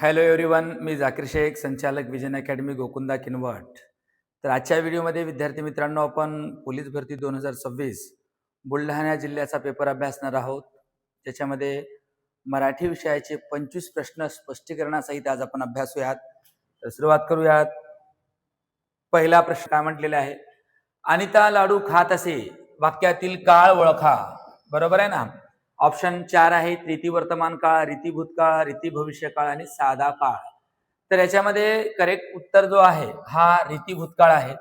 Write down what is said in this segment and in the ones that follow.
Hello everyone, मी जाकीर शेख, संचालक vision academy Gokunda Kinwat. तर आजच्या व्हिडिओमध्ये विद्यार्थी मित्रांनो, आपण पोलीस भरती 2026 बुलढाणा जिल्ह्याचा पेपर अभ्यासणार आहोत. ज्याच्यामध्ये मराठी विषयाचे 25 प्रश्न स्पष्टीकरणासहित आज आपण अभ्यासूयात. तर सुरुवात करूयात. पहिला प्रश्न काय म्हटलेला आहे? अनिता लाडू खात असे, वाक्यातील काळ ओळखा. बरोबर आहे ना? ऑप्शन 4 आहे, रीती वर्तमान काळ, रीती भूतकाळ, रीती भविष्य काळ आणि साधा काळ. तर याच्यामध्ये करेक्ट उत्तर जो आहे हा रीती भूतकाळ आहे.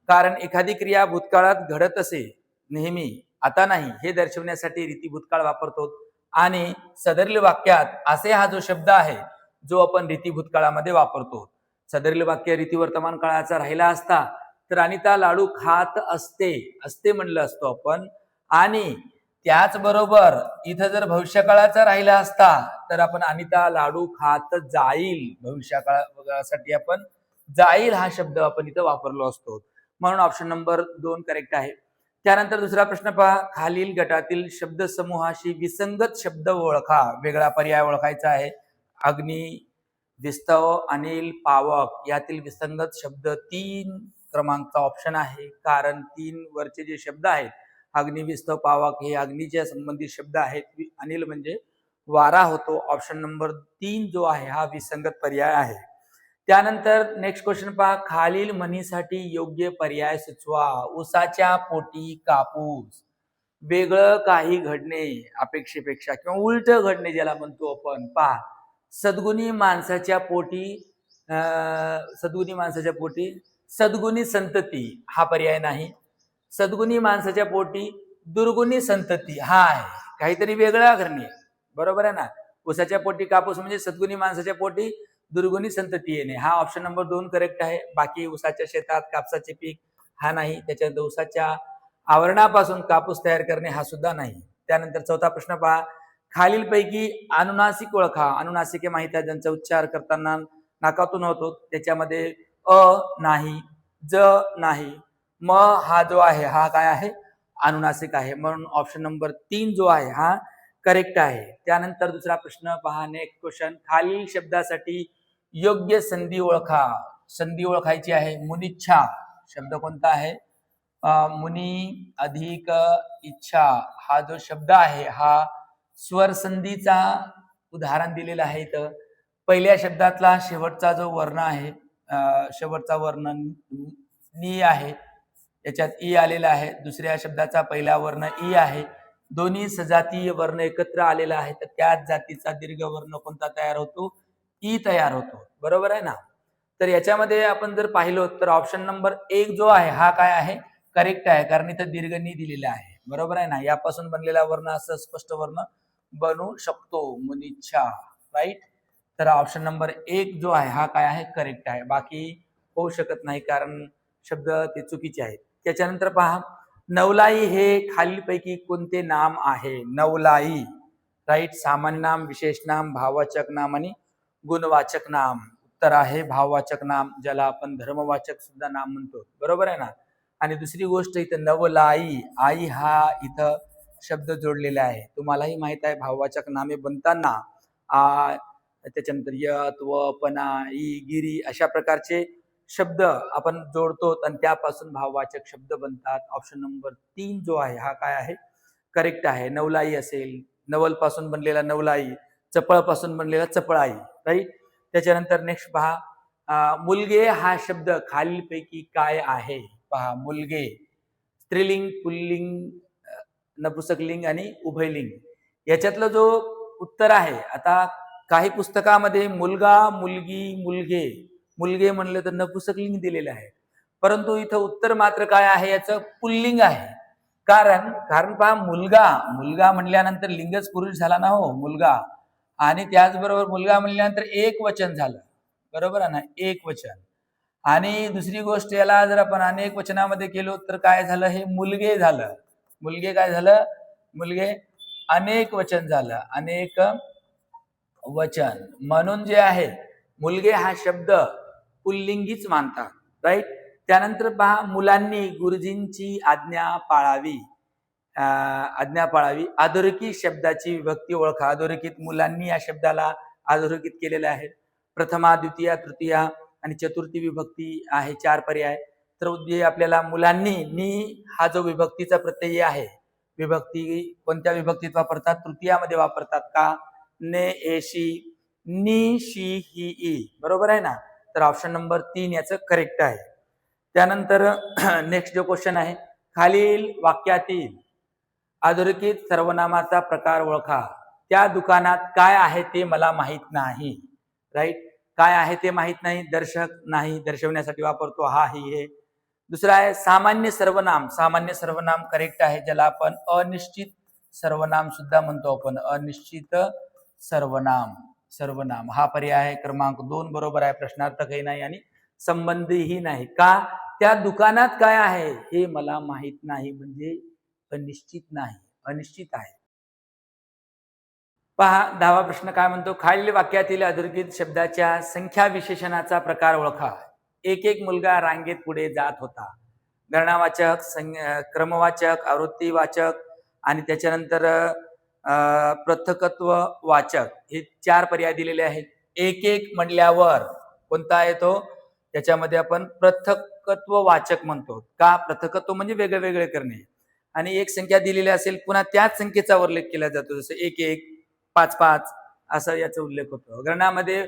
कारण एखादी क्रिया भूतकाळात घडत असे नेहमी, आता नाही, हे दर्शवण्यासाठी रीती भूतकाळ वापरतो. आणि सदरील वाक्यात असे हा जो शब्द आहे जो आपण रीती भूतकाळामध्ये वापरतो. सदरील वाक्य रीती वर्तमान काळाचा राहिला असता तर अनिता लाडू खात असते असते म्हणलं असतो आपण. आणि त्याचबरोबर इथं जर भविष्यकाळाचा राहिला असता तर आपण अनिता लाडू खात जाईल, भविष्यकाळासाठी आपण जाईल हा शब्द आपण इथं वापरलो असतो. म्हणून ऑप्शन नंबर 2 करेक्ट आहे. त्यानंतर दुसरा प्रश्न पहा, खालील गटातील शब्द समूहाशी विसंगत शब्द ओळखा. वेगळा पर्याय ओळखायचा आहे. अग्नी, विस्तव, अनिल, पावक यातील विसंगत शब्द 3 क्रमांकचा ऑप्शन आहे. कारण 3 वरचे जे शब्द आहेत अग्नि, विस्तव, पावक हे अग्नीच्या संबंधित शब्द आहेत. अनिल म्हणजे वारा होतो. ऑप्शन नंबर 3 जो आहे हा विसंगत पर्याय आहे. त्यानंतर नेक्स्ट क्वेश्चन पहा, खालील म्हणीसाठी योग्य पर्याय सुचवा. उसाच्या पोटी कापूस. वेगळं काही घडणे अपेक्षेपेक्षा किंवा उलट घडणे ज्याला म्हणतो आपण. पहा, सद्गुणी माणसाच्या पोटी सद्गुणी संतती हा पर्याय नाही. सद्गुणी माणसाच्या पोटी दुर्गुणी संतती हा आहे. काहीतरी वेगळा घडणे. बरोबर आहे ना? उसाच्या पोटी कापूस म्हणजे सद्गुणी माणसाच्या पोटी दुर्गुणी संतती येणे. हा ऑप्शन नंबर 2 करेक्ट आहे. बाकी उसाच्या शेतात कापसाचे पीक हा नाही. त्याच्यानंतर उसाच्या आवरणापासून कापूस तयार करणे हा सुद्धा नाही. त्यानंतर चौथा प्रश्न पहा, खालीलपैकी अनुनासिक ओळखा. अनुनासिक हे माहिती आहे, ज्यांचा उच्चार करताना नाकातून होतो. त्याच्यामध्ये अ नाही, ज नाही, म हा जो आहे हा काय आहे? अनुनासिक आहे. म्हणून ऑप्शन नंबर 3 जो आहे हा करेक्ट आहे. त्यानंतर दुसरा प्रश्न पहा, नेक्स्ट क्वेश्चन, खालील शब्दासाठी योग्य संधी ओळखा. संधी ओळखायची आहे. मुनिच्छा शब्द कोणता आहे? मुनी अधिक इच्छा हा जो शब्द आहे हा स्वर संधीचा उदाहरण दिलेला आहे. तर पहिल्या शब्दातला शेवटचा जो वर्ण आहे, शेवटचा वर्ण नी आहे, याच्यात ई आलेला आहे. दुसऱ्या शब्दाचा पहिला वर्ण ई आहे. दोन्ही सजातीय वर्ण एकत्र आलेला आहे. तर त्याच जातीचा दीर्घ वर्ण कोणता तयार होतो? ई तयार होतो. बरोबर आहे ना? तर याच्यामध्ये आपण जर पाहिलो तर ऑप्शन नंबर 1 जो आहे हा काय आहे? करेक्ट आहे. कारण इथं दीर्घ नी दिलेला आहे. बरोबर आहे ना? यापासून बनलेला वर्ण असं स्पष्ट वर्ण बनू शकतो. मुनिच्छा, राईट. तर ऑप्शन नंबर 1 जो आहे हा काय आहे? करेक्ट आहे. बाकी होऊ शकत नाही कारण शब्द ते चुकीचे आहेत. त्याच्यानंतर पहा, नवलाई हे खालीलपैकी कोणते नाम आहे? नवलाई, राईट. सामान्य नाम, विशेष नाम, भाववाचक नाम आणि गुणवाचक नाम. उत्तर आहे भाववाचक नाम, ज्याला आपण धर्मवाचक सुद्धा नाम म्हणतो. बरोबर आहे ना? आणि दुसरी गोष्ट इथं नवलाई, आई हा इथं शब्द जोडलेला आहे. तुम्हालाही माहित आहे भाववाचक नामे बनताना त्याच्यानंतर यत, व, पना, ई, गिरी अशा प्रकारचे शब्द आपण जोडतो आणि त्यापासून भाववाचक शब्द बनतात. ऑप्शन नंबर 3 जो आहे हा काय आहे? करेक्ट आहे. नवलाई असेल, नवल पासून बनलेला नवलाई, चपळ पासून बनलेला चपळाई, राईट. त्याच्यानंतर नेक्स्ट पहा, मुलगे हा शब्द खालीलपैकी काय आहे? पहा, मुलगे स्त्रीलिंग, पुल्लिंग, नपुंसकलिंग आणि उभयलिंग. याच्यातलं जो उत्तर आहे, आता काही पुस्तकामध्ये मुलगा, मुलगी, मुलगे, मुलगे म्हणले तर नपुंसकलिंग दिलेलं आहे. परंतु इथं उत्तर मात्र काय आहे? याचं पुल्लिंग आहे. कारण पहा, मुलगा म्हणल्यानंतर लिंगच पुरुष झाला ना हो, मुलगा. आणि त्याचबरोबर मुलगा म्हणल्यानंतर एक वचन झालं. बरोबर आहे ना? एक वचन. आणि दुसरी गोष्ट, याला जर आपण अनेक वचनामध्ये केलो तर काय झालं? हे मुलगे झालं. मुलगे काय झालं? मुलगे अनेक वचन झालं, अनेक वचन. म्हणून जे आहे मुलगे हा शब्द पुल्लिंगीच मानतात, राईट. त्यानंतर पहा, मुलांनी गुरुजींची आज्ञा पाळावी. अधोरेखित शब्दाची विभक्ती ओळखा. अधोरेखित, मुलांनी या शब्दाला अधोरेखित केलेलं आहे. प्रथमा, द्वितीया, तृतीया आणि चतुर्थी विभक्ती आहे 4 पर्याय. तर जे आपल्याला मुलांनी नी हा जो विभक्तीचा प्रत्यय आहे, विभक्ती कोणत्या विभक्तीत वापरतात? तृतीयामध्ये वापरतात का? ने, एशी, नी, शी, ही, ई. बरोबर आहे ना? तर ऑप्शन नंबर 3 याचं करेक्ट आहे. त्यानंतर नेक्स्ट जो क्वेश्चन आहे, खालील वाक्यातील अधोरेखित सर्वनामाचा प्रकार ओळखा. त्या दुकानात काय आहे ते मला माहित नाही. राईट? काय आहे ते माहित नाही, दर्शक नाही, दर्शवण्यासाठी वापरतो हा, ही, हे. दुसरा आहे सामान्य सर्वनाम. सामान्य सर्वनाम करेक्ट आहे, ज्याला आपण अनिश्चित सर्वनाम सुद्धा म्हणतो. आपण अनिश्चित सर्वनाम. सर्वनाम हा पर्याय आहे क्रमांक 2 बरोबर आहे. प्रश्नार्थकही नाही आणि संबंधीही नाही. का? त्या दुकानात काय आहे हे मला माहित नाही, म्हणजे अनिश्चित नाही, अनिश्चित आहे. पहा 10वा प्रश्न काय म्हणतो, खालील वाक्यातील अधोरेखित शब्दाच्या संख्या विशेषणाचा प्रकार ओळखा. एक एक मुलगा रांगेत पुढे जात होता. गणनावाचक, क्रमवाचक, आवृत्तीवाचक आणि त्याच्यानंतर पृथकत्व वाचक हे 4 पर्याय दिलेले आहेत. एक एक म्हणल्यावर कोणता आहे तो? त्याच्यामध्ये आपण पृथकत्व वाचक म्हणतो. का? पृथकत्व म्हणजे वेगळे वेगळे करणे. आणि एक संख्या दिलेली असेल पुन्हा त्याच संख्येचा उल्लेख केला जातो, जसं 1 1, 5 5 असा याचा उल्लेख होतो. गणनामध्ये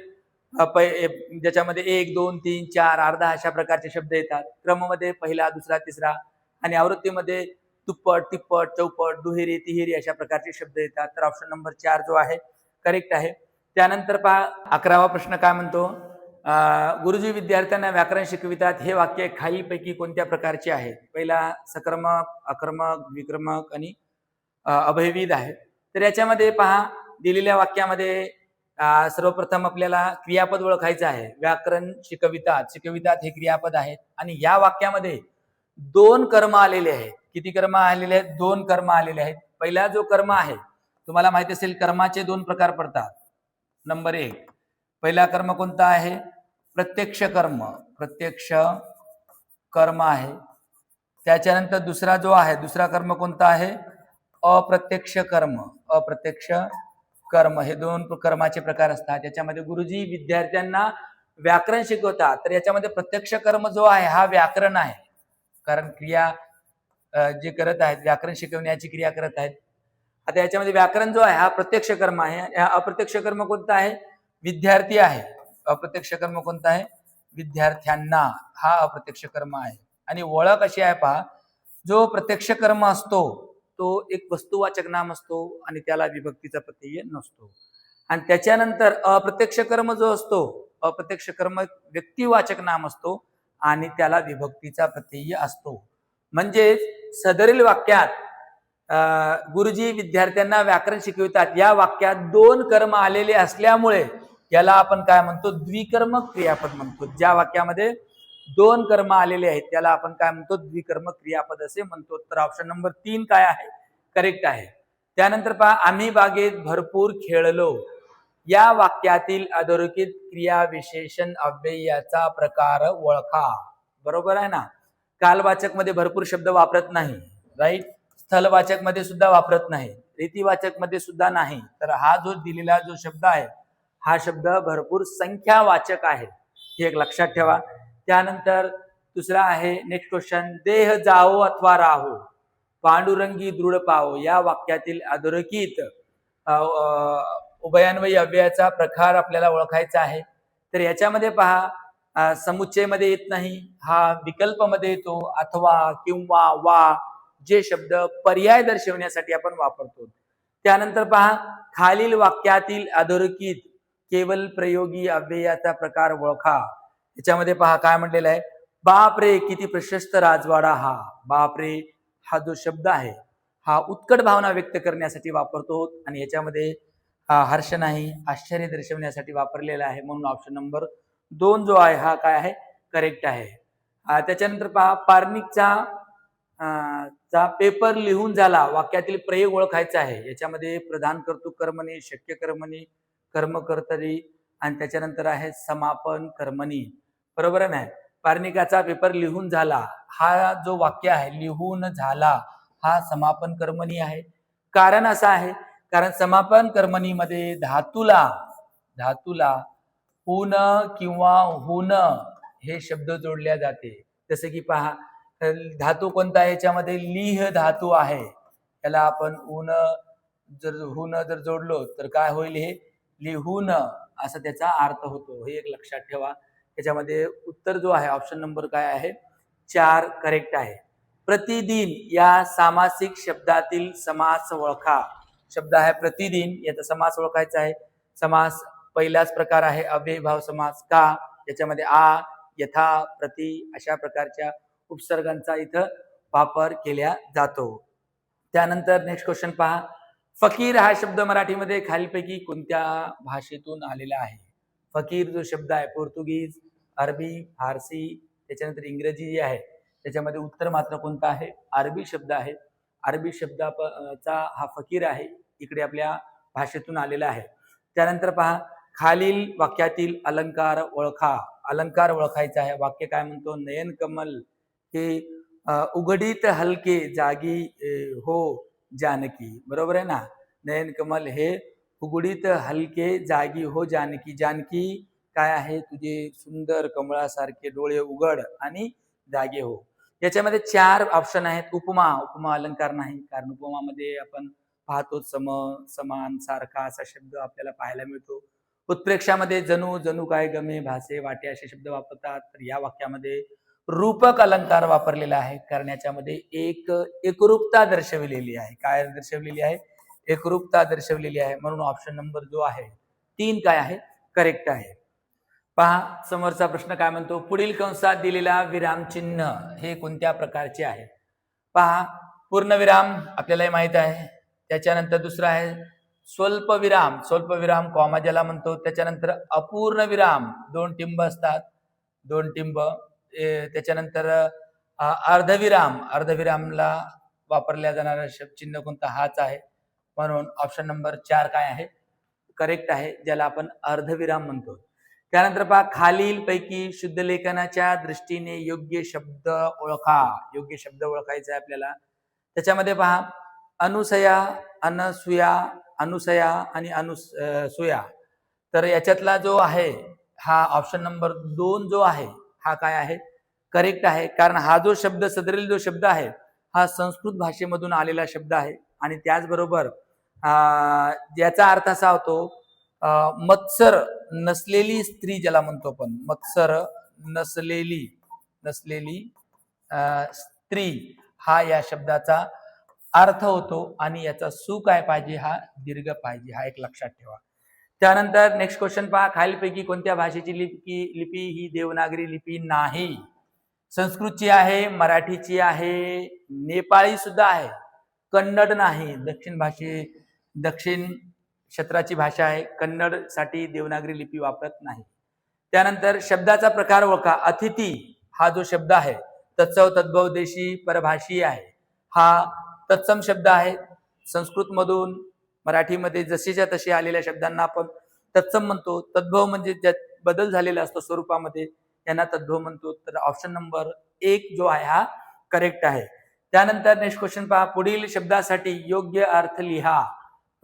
ज्याच्यामध्ये 1 2 3 4 अर्धा अशा प्रकारचे शब्द येतात. क्रममध्ये पहिला, दुसरा, तिसरा आणि आवृत्तीमध्ये दुप्पट, तिप्पट, चौपट, दुहेरी, तिहेरी अशा प्रकारचे शब्द येतात. तर ऑप्शन नंबर 4 जो आहे करेक्ट आहे. त्यानंतर पहा 11वा प्रश्न काय म्हणतो, गुरुजी विद्यार्थ्यांना व्याकरण शिकवितात. हे वाक्य खालीलपैकी कोणत्या प्रकारचे आहे? पहिला सकर्मक, अकर्मक, विक्रमक आणि अभयविध आहे. तर याच्यामध्ये पहा दिलेल्या वाक्यामध्ये सर्वप्रथम आपल्याला क्रियापद ओळखायचं आहे. व्याकरण शिकवितात. शिकवितात हे क्रियापद आहे आणि या वाक्यामध्ये 2 कर्म आलेले आहेत. किती कर्म आलेले आहेत? 2 कर्म आलेले आहेत. पहिला जो कर्म आहे, तुम्हाला माहिती असेल कर्माचे 2 प्रकार पडतात. नंबर 1 पहिला कर्म कोणता आहे? प्रत्यक्ष कर्म. प्रत्यक्ष कर्म आहे. त्याच्यानंतर दुसरा जो आहे, दुसरा कर्म कोणता आहे? अप्रत्यक्ष कर्म. अप्रत्यक्ष कर्म हे 2 कर्माचे प्रकार असतात. याच्यामध्ये गुरुजी विद्यार्थ्यांना व्याकरण शिकवतात. तर याच्यामध्ये प्रत्यक्ष कर्म जो आहे हा व्याकरण आहे, कारण क्रिया जे करत आहेत, व्याकरण शिकवण्याची क्रिया करत आहेत. आता याच्यामध्ये व्याकरण जो आहे हा प्रत्यक्ष कर्म आहे. हा अप्रत्यक्ष कर्म कोणता आहे? विद्यार्थी आहे. अप्रत्यक्ष कर्म कोणता आहे? विद्यार्थ्यांना हा अप्रत्यक्ष कर्म आहे. आणि ओळख अशी आहे पहा, जो प्रत्यक्ष कर्म असतो तो एक वस्तुवाचक नाम असतो आणि त्याला विभक्तीचा प्रत्यय नसतो. आणि त्याच्यानंतर अप्रत्यक्ष कर्म जो असतो, अप्रत्यक्ष कर्म व्यक्तिवाचक नाम असतो आणि त्याला विभक्तीचा प्रत्यय असतो. म्हणजे सदरील वाक्यात गुरुजी विद्यार्थ्यांना व्याकरण शिकवितात या वाक्यात 2 कर्म आलेले असल्यामुळे याला आपण काय म्हणतो? द्विकर्मक क्रियापद म्हणतो. ज्या वाक्यामध्ये 2 कर्म आलेले आहेत त्याला आपण काय म्हणतो? द्विकर्मक क्रियापद असे म्हणतो. तर ऑप्शन नंबर 3 काय आहे? करेक्ट आहे. त्यानंतर पहा आम्ही बागेत भरपूर खेळलो. या वाक्यातील अधोरेखित क्रिया विशेषण अव्ययाचा प्रकार ओळखा. बरोबर आहे ना? कालवाचक मध्ये भरपूर शब्द वापरत नाही. राईट? स्थलवाचक मध्ये सुद्धा वापरत नाही. रीतिवाचक मध्ये सुद्धा नाही. तर हा जो दिलेला जो शब्द आहे हा शब्द भरपूर संख्यावाचक आहे, हे एक लक्षात ठेवा. त्यानंतर दुसरा आहे नेक्स्ट क्वेश्चन, देह जाओ अथवा राहो, पांडुरंगी दृढ पाहो. या वाक्यातील अधोरेखित उभयान्वयी अव्ययाचा प्रकार आपल्याला ओळखायचा आहे. तर याच्यामध्ये पहा समुच्चयमध्ये येत नाही, हा विकल्पमध्ये येतो. अथवा, किंवा, वा जे शब्द पर्याय दर्शवण्यासाठी आपण वापरतो. त्यानंतर पहा खालील वाक्यातील अधोरेखित केवल प्रयोगी अव्ययाचा प्रकार ओळखा. याच्यामध्ये पहा काय म्हटलेलं आहे, बाप रे किती प्रशस्त राजवाडा हा. बाप रे हा जो शब्द आहे हा उत्कट भावना व्यक्त करण्यासाठी वापरतो आणि याच्यामध्ये हर्ष नाही, आश्चर्य दर्शवण्यासाठी वापरलेला आहे. म्हणून ऑप्शन नंबर 2 जो आहे हा काय आहे? करेक्ट आहे. त्याच्यानंतर पहा पार्निकचा पेपर लिहून झाला. वाक्यातील प्रयोग ओळखायचा आहे. याच्यामध्ये प्रधान कर्तृ कर्मणी, शक्य कर्मणी, कर्मकर्तरी आणि त्याच्यानंतर आहे समापन कर्मणी. बरोबर आहे ना? पार्निकाचा पेपर लिहून झाला हा जो वाक्य आहे, लिहून झाला हा समापन कर्मणी आहे. कारण असं आहे, कारण समापन कर्मणीमध्ये धातूला ऊन किंवा हुन हे शब्द जोडल्या जाते. जसं की पहा, धातू कोणता आहे याच्यामध्ये लिह धातू आहे. त्याला आपण ऊन जर हुन जर जोडलो तर काय होईल, हे लिहून असा त्याचा अर्थ होतो. हे एक लक्षात ठेवा. त्याच्यामध्ये उत्तर जो आहे ऑप्शन नंबर काय आहे 4 करेक्ट आहे. प्रतिदिन या सामासिक शब्दातील समास ओळखा. शब्द आहे प्रतिदिन, याचा समास ओळखायचा आहे. समास पहिलाच प्रकार आहे अव्ययीभाव समास. का? याच्यामध्ये आ, यथा, प्रति अशा प्रकारच्या उपसर्गांचा इथं वापर केला जातो. त्यानंतर नेक्स्ट क्वेश्चन पहा. फकीर हा शब्द मराठीमध्ये खालीलपैकी कोणत्या भाषेतून आलेला आहे? फकीर जो शब्द आहे पोर्तुगीज, अरबी, फारसी, त्याच्यानंतर इंग्रजी जी आहे, त्याच्यामध्ये उत्तर मात्र कोणता आहे? अरबी शब्द आहे. अरबी शब्दाचा हा फकीर आहे, इकडे आपल्या भाषेतून आलेला आहे. त्यानंतर पहा, खालील वाक्यातील अलंकार ओळखा. अलंकार ओळखायचा आहे. वाक्य काय म्हणतो? नयन कमल हे उघडीत हलके जागी हो जानकी. बरोबर आहे ना? नयन कमल हे उघडीत हलके जागी हो जानकी. जानकी काय आहे? तुझे सुंदर कमळासारखे डोळे उघड आणि जागे हो. याच्यामध्ये 4 ऑप्शन आहेत. उपमा. उपमा अलंकार नाही, कारण उपमामध्ये आपण पाहतो सम, समान, सारखा असा शब्द आपल्याला पाहायला मिळतो. उत्प्रेक्षामध्ये जणू, जणू काय, गमे, भासे, वाटे असे शब्द वापरतात. तर या वाक्यामध्ये रूपक अलंकार वापरलेला आहे, कारण याच्यामध्ये एकरूपता दर्शवलेली आहे. काय दर्शवलेली आहे? एकरूपता दर्शवलेली आहे. म्हणून ऑप्शन नंबर जो आहे 3 काय आहे? करेक्ट आहे. पहा, समोरचा प्रश्न काय म्हणतो? पुढील कंसात दिलेला विरामचिन्ह हे कोणत्या प्रकारचे आहे? पहा, पूर्णविराम आपल्याला माहित आहे. त्याच्यानंतर दुसरा आहे स्वल्पविराम. स्वल्पविराम कॉमा ज्याला म्हणतो. त्याच्यानंतर अपूर्ण विराम, 2 टिंब असतात, 2 टिंब. त्याच्यानंतर अर्धविराम. अर्धविरामला वापरल्या जाणारा चिन्ह कोणता? हाच आहे. म्हणून ऑप्शन नंबर 4 काय आहे? करेक्ट आहे, ज्याला आपण अर्धविराम म्हणतो. त्यानंतर पहा, खालील पैकी शुद्ध लेखनाच्या दृष्टीने योग्य शब्द ओळखा. योग्य शब्द ओळखायचा आहे आपल्याला. त्याच्यामध्ये पहा, अनुसया, अनसुया, अनुसया आणि अनुसूया. तर याच्यातला जो आहे हा ऑप्शन नंबर 2 जो आहे हा काय आहे? करेक्ट आहे, कारण हा जो शब्द सदरील जो शब्द आहे हा संस्कृत भाषेमधून आलेला शब्द आहे. आणि त्याचबरोबर याचा अर्थ असा होतो मत्सर नसलेली स्त्री, ज्याला म्हणतो आपण मत्सर नसलेली स्त्री, हा या शब्दाचा अर्थ होतो. आणि याचा सु काय पाहिजे? हा दीर्घ पाहिजे. हा एक लक्षात ठेवा. त्यानंतर नेक्स्ट क्वेश्चन पहा, खालीलपैकी कोणत्या भाषेची लिपी ही देवनागरी लिपी नाही? संस्कृतची आहे, मराठीची आहे, नेपाळी सुद्धा आहे, कन्नड नाही. दक्षिण क्षेत्राची भाषा आहे. कन्नड साठी देवनागरी लिपी वापरत नाही. त्यानंतर शब्दाचा प्रकार ओळखा. अतिथी हा जो शब्द आहे तत्सव, तद्भव, देशी, परभाषी आहे. हा तत्सम शब्द आहे. संस्कृत मधून मराठीमध्ये जशीच्या तशी आलेल्या शब्दांना आपण तत्सम म्हणतो. तद्भव म्हणजे ज्यात बदल झालेला असतो स्वरूपामध्ये, यांना तद्भव म्हणतो. तर ऑप्शन नंबर 1 जो आहे हा करेक्ट आहे. त्यानंतर नेक्स्ट क्वेश्चन पहा, पुढील शब्दासाठी योग्य अर्थ लिहा.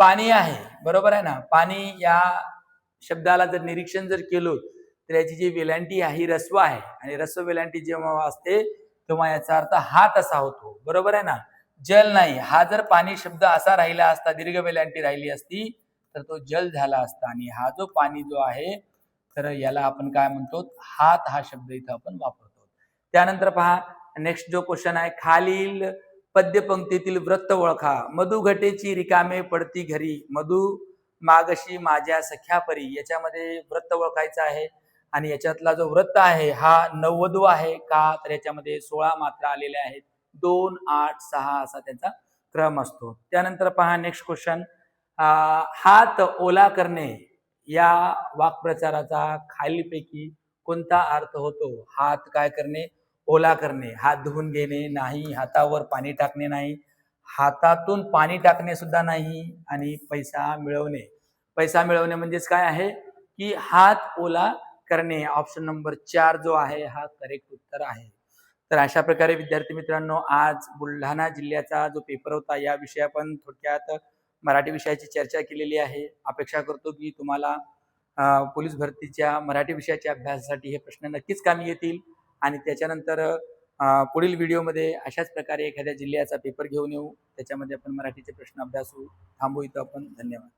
पाणी आहे, बरोबर आहे ना? पाणी या शब्दाला जर निरीक्षण जर केलं तर याची जी वेलांटी आहे ही रस्व आहे, आणि रस्व वेलांटी जेव्हा असते तेव्हा याचा अर्थ हात असा होतो. बरोबर आहे ना? जल नाही. हा जर पाणी शब्द असा राहिला असता, दीर्घ वेलांटी राहिली असती तर तो जल झाला असता. आणि हा जो पाणी जो आहे तर याला आपण काय म्हणतो? हात हा शब्द इथं आपण वापरतो. त्यानंतर पहा, नेक्स्ट जो क्वेश्चन आहे, खालील पद्यपंक्तीतील वृत्त ओळखा. मधु घटेची रिकामे पडती घरी, मधु मागशी माझ्या सख्या परी. याच्यामध्ये वृत्त ओळखायचं आहे. आणि याच्यातला जो वृत्त आहे हा नववधू आहे का? तर याच्यामध्ये 16 मात्रा आलेल्या आहेत. 2, 8, 6 असा त्याचा क्रम असतो. त्यानंतर पहा नेक्स्ट क्वेश्चन, हात ओला करणे या वाक्प्रचाराचा खालीलपैकी कोणता अर्थ होतो? हात काय करणे? ओला करणे. हात धुवून घेणे नाही, हातावर पाणी टाकणे नाही, हातातून पाणी टाकणे सुद्धा नाही, आणि पैसा मिळवणे. पैसा मिळवणे म्हणजेच काय आहे की हात ओला करणे. ऑप्शन नंबर 4 जो आहे हा करेक्ट उत्तर आहे. तर अशा प्रकारे विद्यार्थी मित्रांनो, आज बुलढाणा जिल्ह्याचा जो पेपर होता याविषयी आपण थोडक्यात मराठी विषयाची चर्चा केलेली आहे. अपेक्षा करतो की तुम्हाला पोलीस भरतीच्या मराठी विषयाच्या अभ्यासासाठी हे प्रश्न नक्कीच कामी येतील. आणि त्याच्यानंतर पुढील व्हिडिओमध्ये अशाच प्रकारे एखाद्या जिल्ह्याचा पेपर घेऊन येऊ, त्याच्यामध्ये आपण मराठीचे प्रश्न अभ्यासू. थांबू इथं आपण. धन्यवाद.